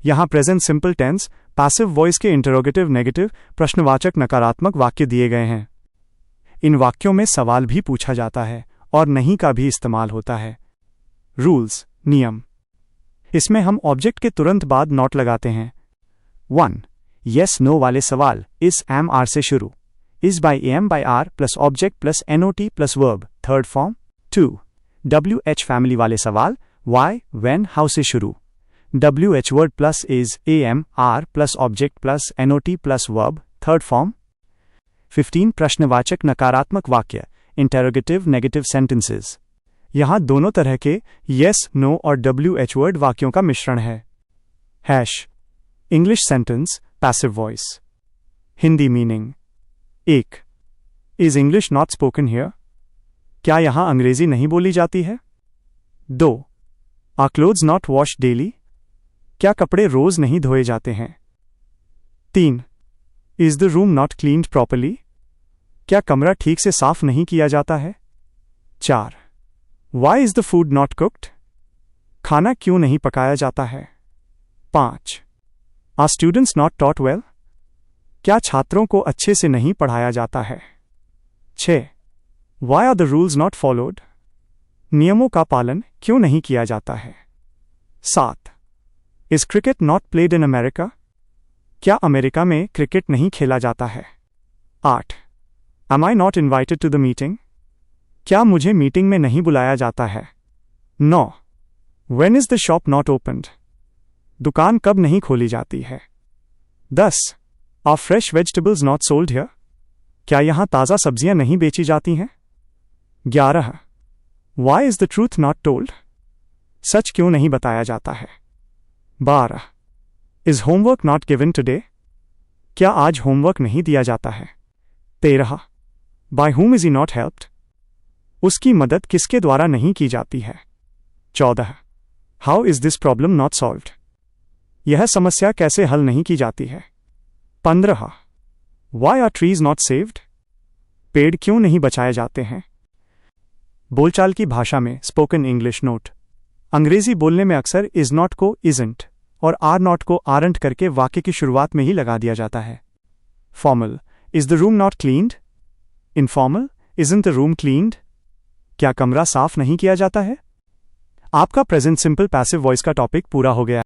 यहाँ present simple tense, passive voice के interrogative negative प्रश्नवाचक नकारात्मक वाक्य दिए गए हैं। इन वाक्यों में सवाल भी पूछा जाता है और नहीं का भी इस्तेमाल होता है। रूल्स, नियम। इसमें हम ऑब्जेक्ट के तुरंत बाद नॉट लगाते हैं। 1. येस नो वाले सवाल इस एम आर से शुरू, is by am by are plus object plus N O T plus verb, third form. 2. WH family वाले सवाल वाई व्हेन हाउ से शुरू, WH word plus is AM R plus object plus NOT plus verb, third form. 15. प्रश्नवाचक नकारात्मक वाक्य interrogative negative sentences. यहाँ दोनों तरह के येस नो और WH वर्ड वाक्यों का मिश्रण है। Hash English sentence, passive voice. Hindi meaning. 1. Is English not spoken here, क्या यहाँ अंग्रेजी नहीं बोली जाती है। 2. Are clothes not wash daily, क्या कपड़े रोज नहीं धोए जाते हैं। 3. Is the room not cleaned properly, क्या कमरा ठीक से साफ नहीं किया जाता है। 4. Why is the food not cooked, खाना क्यों नहीं पकाया जाता है। 5. Are students not taught well, क्या छात्रों को अच्छे से नहीं पढ़ाया जाता है। 6. Why are the rules not followed, नियमों का पालन क्यों नहीं किया जाता है। 7. Is cricket not played in America, क्या अमेरिका में क्रिकेट नहीं खेला जाता है। 8. Am I not invited to the meeting, क्या मुझे मीटिंग में नहीं बुलाया जाता है। 9. When is the shop not opened, दुकान कब नहीं खोली जाती है। 10. Are fresh vegetables not sold here, क्या यहां ताज़ा सब्जियां नहीं बेची जाती हैं। 11. Why is the truth not told, सच क्यों नहीं बताया जाता है। 12. Is homework not given today, क्या आज होमवर्क नहीं दिया जाता है। 13. By whom is he not helped, उसकी मदद किसके द्वारा नहीं की जाती है। 14. How is this problem not solved, यह समस्या कैसे हल नहीं की जाती है। 15. Why are trees not saved, पेड़ क्यों नहीं बचाए जाते हैं। बोलचाल की भाषा में स्पोकन इंग्लिश नोट। अंग्रेजी बोलने में अक्सर इज नॉट को इजंट और आर नॉट को आरंट करके वाक्य की शुरुआत में ही लगा दिया जाता है। Formal, is the room not cleaned. Informal, isn't the room cleaned, क्या कमरा साफ नहीं किया जाता है। आपका प्रेजेंट सिंपल पैसिव वॉइस का टॉपिक पूरा हो गया।